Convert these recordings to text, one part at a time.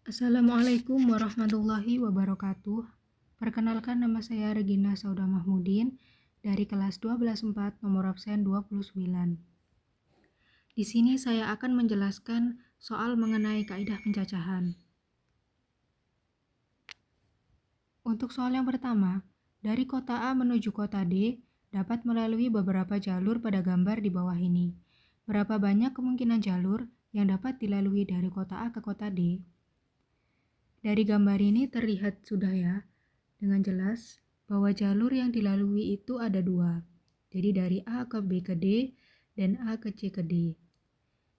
Assalamualaikum warahmatullahi wabarakatuh. Perkenalkan, nama saya Regina Sauda Mahmudin dari kelas 12/4 nomor absen 29. Di sini saya akan menjelaskan soal mengenai kaidah pencacahan. Untuk soal yang pertama, dari kota A menuju kota D dapat melalui beberapa jalur pada gambar di bawah ini. Berapa banyak kemungkinan jalur yang dapat dilalui dari kota A ke kota D? Dari gambar ini terlihat sudah ya dengan jelas bahwa jalur yang dilalui itu ada dua. Jadi dari A ke B ke D dan A ke C ke D.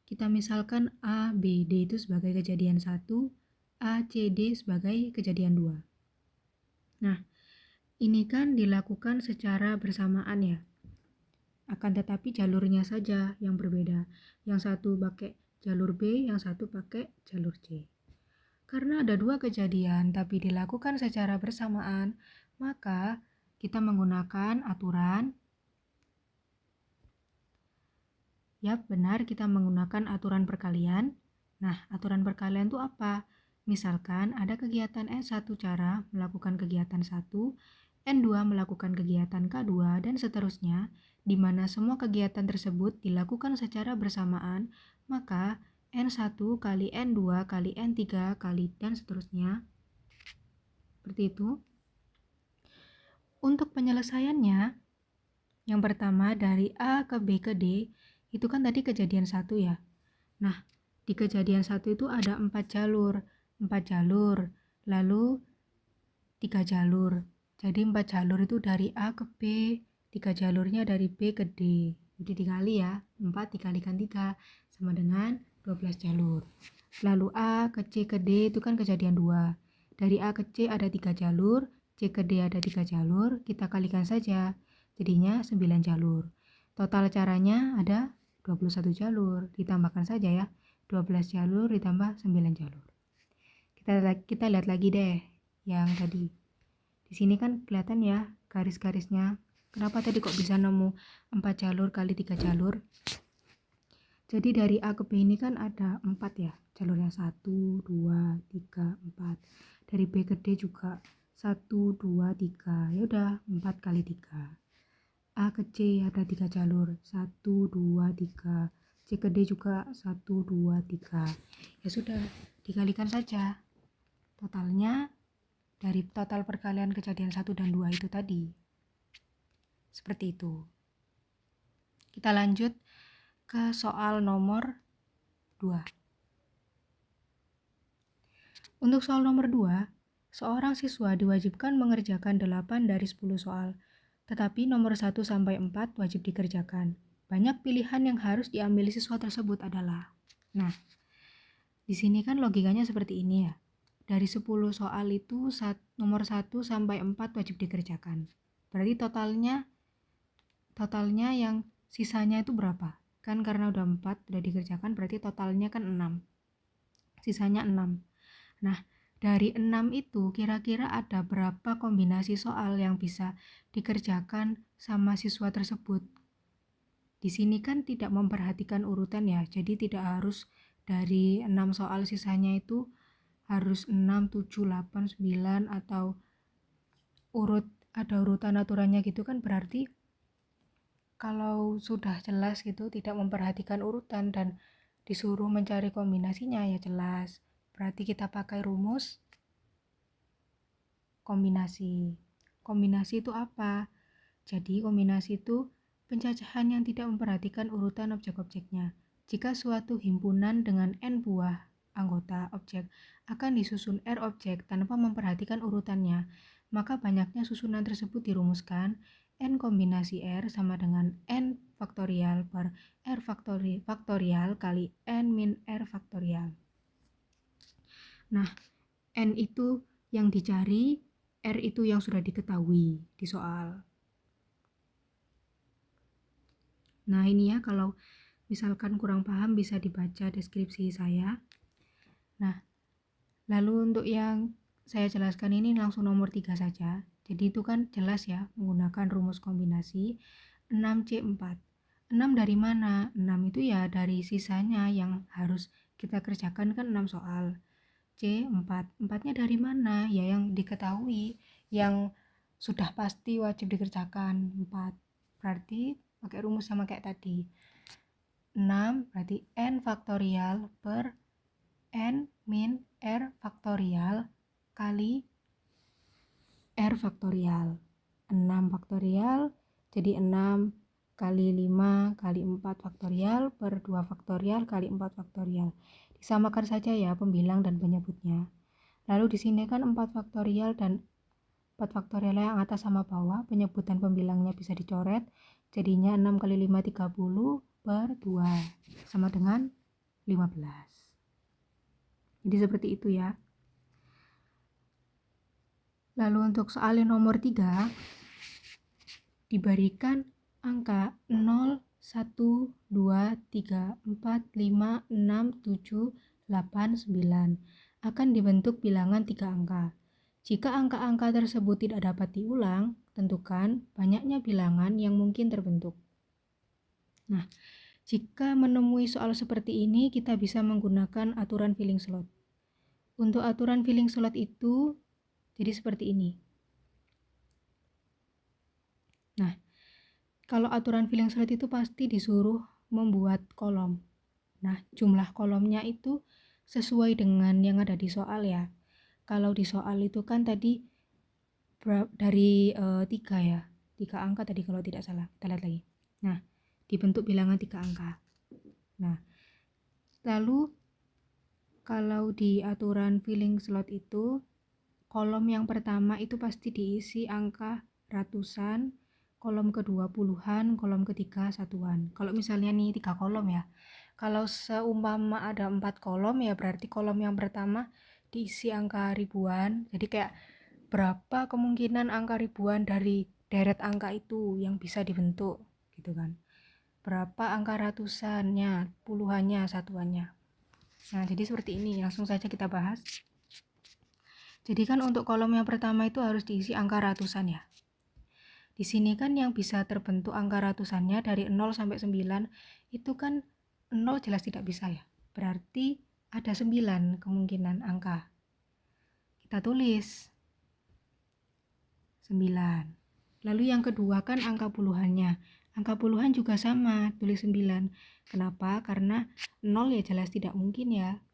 Kita misalkan A, B, D itu sebagai kejadian 1, A, C, D sebagai kejadian 2. Nah, ini kan dilakukan secara bersamaan ya. Akan tetapi jalurnya saja yang berbeda. Yang satu pakai jalur B, yang satu pakai jalur C. Karena ada dua kejadian tapi dilakukan secara bersamaan, maka kita menggunakan aturan. Yap, benar, kita menggunakan aturan perkalian. Nah, aturan perkalian itu apa? Misalkan ada kegiatan N1 cara melakukan kegiatan 1, N2 melakukan kegiatan K2, dan seterusnya, di mana semua kegiatan tersebut dilakukan secara bersamaan, maka N1 kali N2 kali N3 kali dan seterusnya. Seperti itu. Untuk penyelesaiannya, yang pertama dari A ke B ke D, itu kan tadi kejadian 1 ya. Nah, di kejadian 1 itu ada 4 jalur, lalu 3 jalur. Jadi 4 jalur itu dari A ke B, 3 jalurnya dari B ke D. Jadi dikali ya, 4 dikalikan 3 sama dengan 12 jalur. Lalu A ke C ke D itu kan kejadian 2. Dari A ke C ada 3 jalur, C ke D ada 3 jalur, kita kalikan saja. Jadinya 9 jalur. Total caranya ada 21 jalur, ditambahkan saja ya. 12 jalur ditambah 9 jalur. Kita lihat lagi deh yang tadi. Di sini kan kelihatan ya garis-garisnya. Kenapa tadi kok bisa nemu 4 jalur kali 3 jalur? Jadi dari A ke B ini kan ada 4 ya. Jalurnya 1, 2, 3, 4. Dari B ke D juga 1, 2, 3. Ya udah 4 kali 3. A ke C ada 3 jalur, 1, 2, 3. C ke D juga 1, 2, 3. Ya sudah, dikalikan saja. Totalnya dari total perkalian kejadian 1 dan 2 itu tadi. Seperti itu. Kita lanjut ke soal nomor 2. Untuk soal nomor 2, seorang siswa diwajibkan mengerjakan 8 dari 10 soal. Tetapi nomor 1 sampai 4 wajib dikerjakan. Banyak pilihan yang harus diambil siswa tersebut adalah. Nah, di sini kan logikanya seperti ini ya. Dari 10 soal itu nomor 1 sampai 4 wajib dikerjakan. Berarti totalnya yang sisanya itu berapa? Kan karena udah 4 udah dikerjakan berarti totalnya kan 6. Sisanya 6. Nah, dari 6 itu kira-kira ada berapa kombinasi soal yang bisa dikerjakan sama siswa tersebut? Di sini kan tidak memperhatikan urutan ya, jadi tidak harus dari 6 soal sisanya itu harus 6, 7, 8, 9 atau ada urutan aturannya gitu kan, berarti kalau sudah jelas gitu tidak memperhatikan urutan dan disuruh mencari kombinasinya ya jelas. Berarti kita pakai rumus kombinasi. Kombinasi itu apa? Jadi kombinasi itu pencacahan yang tidak memperhatikan urutan objek-objeknya. Jika suatu himpunan dengan n buah anggota objek akan disusun R objek tanpa memperhatikan urutannya, maka banyaknya susunan tersebut dirumuskan n kombinasi R sama dengan n faktorial per R faktorial kali n min R faktorial. Nah, n itu yang dicari, R itu yang sudah diketahui di soal. Nah ini ya, kalau misalkan kurang paham bisa dibaca deskripsi saya. Nah, lalu untuk yang saya jelaskan ini langsung nomor 3 saja. Jadi itu kan jelas ya, menggunakan rumus kombinasi 6C4. 6 dari mana? 6 itu ya dari sisanya yang harus kita kerjakan kan 6 soal. C 4. 4-nya dari mana? Ya yang diketahui, yang sudah pasti wajib dikerjakan 4. Berarti pakai rumus sama kayak tadi. 6 berarti n faktorial per n min r faktorial kali r faktorial. 6 faktorial jadi 6 kali 5 kali 4 faktorial per 2 faktorial kali 4 faktorial. Disamakan saja ya pembilang dan penyebutnya. Lalu di sini kan 4 faktorial dan 4 faktorial yang atas sama bawah, penyebut dan pembilangnya bisa dicoret. Jadinya 6 kali 5 30 per 2 sama dengan 15. Jadi seperti itu ya. Lalu untuk soal yang nomor 3, diberikan angka 0, 1, 2, 3, 4, 5, 6, 7, 8, 9 akan dibentuk bilangan 3 angka. Jika angka-angka tersebut tidak dapat diulang, tentukan banyaknya bilangan yang mungkin terbentuk. Nah, jika menemui soal seperti ini, kita bisa menggunakan aturan filling slot. Untuk aturan filling slot itu, jadi seperti ini. Nah, kalau aturan filling slot itu pasti disuruh membuat kolom. Nah, jumlah kolomnya itu sesuai dengan yang ada di soal ya. Kalau di soal itu kan tadi dari 3 ya, 3 angka tadi kalau tidak salah. Kita lihat lagi. Nah, dibentuk bilangan 3 angka. Nah, lalu kalau di aturan filling slot itu, kolom yang pertama itu pasti diisi angka ratusan, kolom kedua puluhan, kolom ketiga satuan. Kalau misalnya nih 3 kolom ya, kalau seumpama ada 4 kolom ya berarti kolom yang pertama diisi angka ribuan. Jadi kayak berapa kemungkinan angka ribuan dari deret angka itu yang bisa dibentuk gitu kan. Berapa angka ratusannya, puluhannya, satuannya. Nah, jadi seperti ini, langsung saja kita bahas. Jadi kan untuk kolom yang pertama itu harus diisi angka ratusan ya. Di sini kan yang bisa terbentuk angka ratusannya dari 0 sampai 9 itu kan 0 jelas tidak bisa ya. Berarti ada 9 kemungkinan angka. Kita tulis 9. Lalu yang kedua kan angka puluhannya. Angka puluhan juga sama, tulis 9. Kenapa? Karena 0 ya jelas tidak mungkin ya.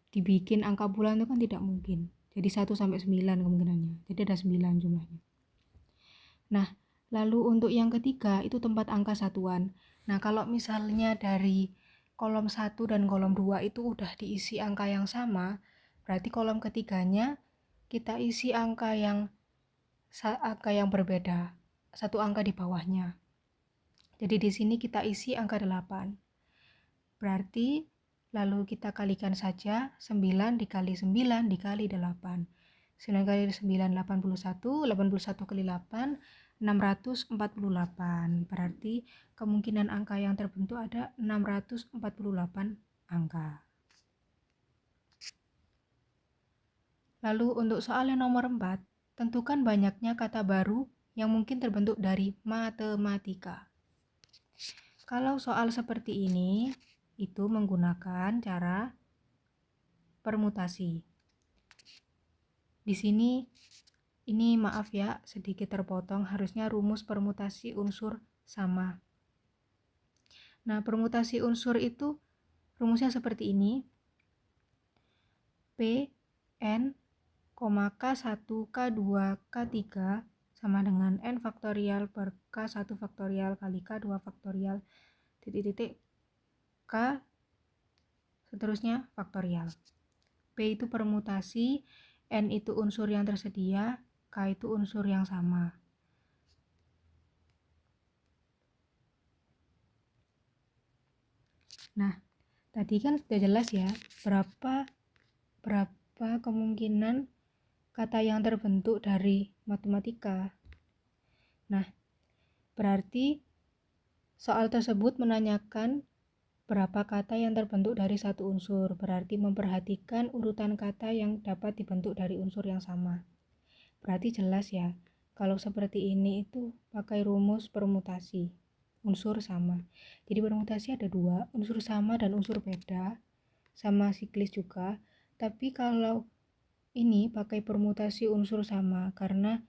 Dibikin angka bulan itu kan tidak mungkin. Jadi 1 sampai 9 kemungkinannya. Jadi ada 9 jumlahnya. Nah, lalu untuk yang ketiga itu tempat angka satuan. Nah, kalau misalnya dari kolom 1 dan kolom 2 itu udah diisi angka yang sama, berarti kolom ketiganya kita isi angka yang berbeda, satu angka di bawahnya. Jadi di sini kita isi angka 8. Berarti lalu kita kalikan saja 9 dikali 9 dikali 8. 9 kali 9 81, 81 kali 8 648. Berarti kemungkinan angka yang terbentuk ada 648 angka. Lalu untuk soal yang nomor 4, tentukan banyaknya kata baru yang mungkin terbentuk dari matematika. Kalau soal seperti ini, itu menggunakan cara permutasi. Di sini, ini maaf ya, sedikit terpotong, harusnya rumus permutasi unsur sama. Nah, permutasi unsur itu rumusnya seperti ini. P, N, K1, K2, K3 sama dengan N faktorial per K1 faktorial kali K2 faktorial titik-titik K seterusnya faktorial. P itu permutasi, N itu unsur yang tersedia, K itu unsur yang sama. Nah, tadi kan sudah jelas ya, berapa kemungkinan kata yang terbentuk dari matematika. Nah, berarti soal tersebut menanyakan berapa kata yang terbentuk dari satu unsur, berarti memperhatikan urutan kata yang dapat dibentuk dari unsur yang sama. Berarti jelas ya, kalau seperti ini itu pakai rumus permutasi, unsur sama. Jadi permutasi ada 2, unsur sama dan unsur beda. sama siklis juga. Tapi kalau ini pakai permutasi unsur sama, karena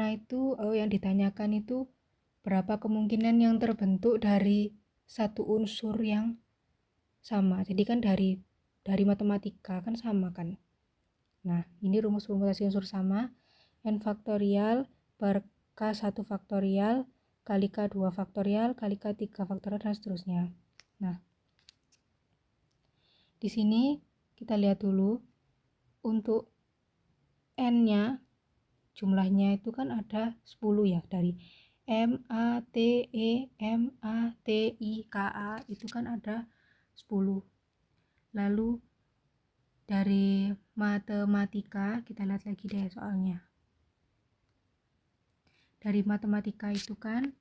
itu yang ditanyakan itu berapa kemungkinan yang terbentuk dari satu unsur yang sama. Jadi kan dari matematika kan sama kan. Nah, ini rumus permutasi unsur sama, n faktorial per k1 faktorial kali k2 faktorial kali k3 faktorial dan seterusnya. Nah, di sini kita lihat dulu untuk n-nya jumlahnya itu kan ada 10 ya, dari M, A, T, E, M, A, T, I, K, A itu kan ada 10. Lalu dari matematika kita lihat lagi deh soalnya. Dari matematika itu kan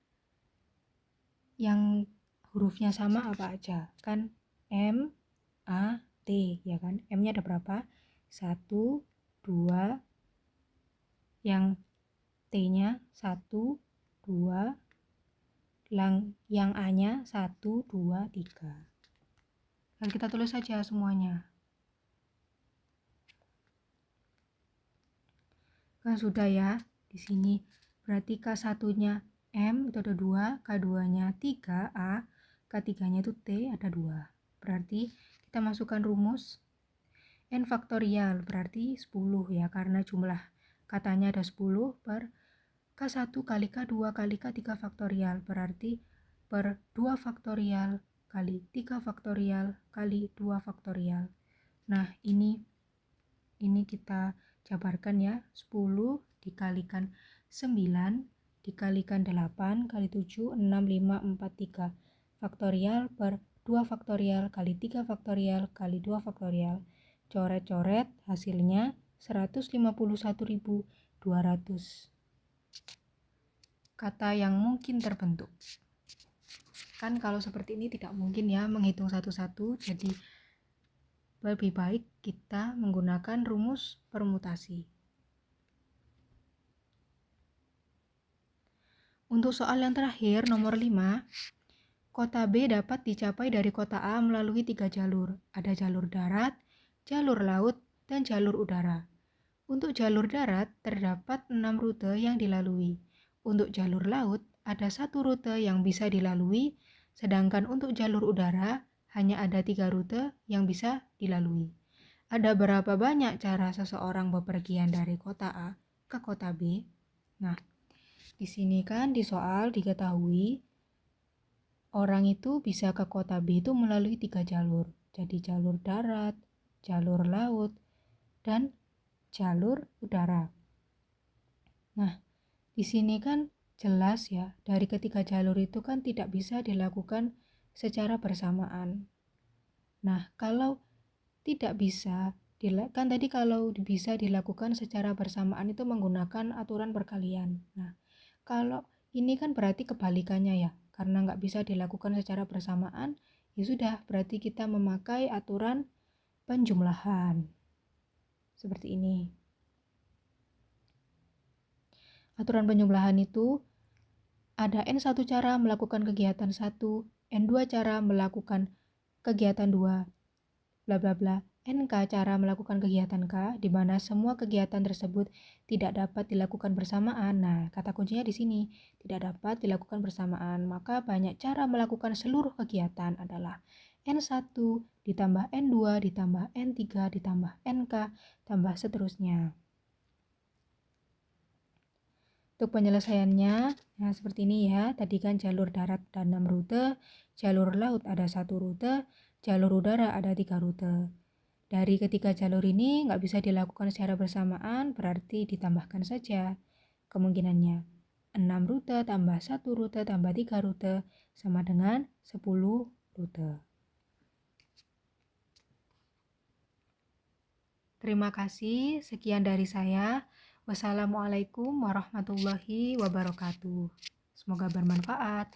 yang hurufnya sama apa aja? Kan M, A, T ya kan? M-nya ada berapa? 1, 2, yang T-nya 1, 2, yang A-nya 1, 2, 3. Lalu kita tulis saja semuanya. Kan sudah ya, di sini berarti K1-nya M itu ada 2, K2-nya 3, A, K3-nya itu T ada 2. Berarti kita masukkan rumus N faktorial berarti 10 ya, karena jumlah katanya ada 10 per K1 kali K2 kali K3 faktorial berarti per 2 faktorial kali 3 faktorial kali 2 faktorial. Nah, ini kita jabarkan ya, 10 dikalikan 9 dikalikan 8 kali 7, 6, 5, 4, 3 faktorial per 2 faktorial kali 3 faktorial kali 2 faktorial. Coret-coret hasilnya 151.200 kata yang mungkin terbentuk. Kan kalau seperti ini tidak mungkin ya menghitung satu-satu, jadi lebih baik kita menggunakan rumus permutasi. Untuk soal yang terakhir, nomor 5, kota B dapat dicapai dari kota A melalui 3 jalur. Ada jalur darat, jalur laut, dan jalur udara. Untuk jalur darat, terdapat 6 rute yang dilalui. Untuk jalur laut, ada 1 rute yang bisa dilalui, sedangkan untuk jalur udara, hanya ada 3 rute yang bisa dilalui. Ada berapa banyak cara seseorang bepergian dari kota A ke kota B? Nah, di sini kan di soal diketahui orang itu bisa ke kota B itu melalui 3 jalur. Jadi jalur darat, jalur laut, dan jalur udara. Nah, di sini kan jelas ya, dari ketiga jalur itu kan tidak bisa dilakukan secara bersamaan. Nah, kalau tidak bisa, kan tadi kalau bisa dilakukan secara bersamaan itu menggunakan aturan perkalian. Nah, kalau ini kan berarti kebalikannya ya, karena nggak bisa dilakukan secara bersamaan, ya sudah berarti kita memakai aturan penjumlahan. Seperti ini. Aturan penjumlahan itu ada N1 cara melakukan kegiatan 1, N2 cara melakukan kegiatan 2, bla bla bla, NK cara melakukan kegiatan K, di mana semua kegiatan tersebut tidak dapat dilakukan bersamaan. Nah, kata kuncinya di sini, tidak dapat dilakukan bersamaan. Maka banyak cara melakukan seluruh kegiatan adalah N1 ditambah N2 ditambah N3 ditambah NK tambah seterusnya. Untuk penyelesaiannya, nah seperti ini ya. Tadi kan jalur darat ada 6 rute, jalur laut ada 1 rute, jalur udara ada 3 rute. Dari ketiga jalur ini nggak bisa dilakukan secara bersamaan, berarti ditambahkan saja kemungkinannya. 6 rute tambah 1 rute tambah 3 rute sama dengan 10 rute. Terima kasih, sekian dari saya. Wassalamualaikum warahmatullahi wabarakatuh. Semoga bermanfaat.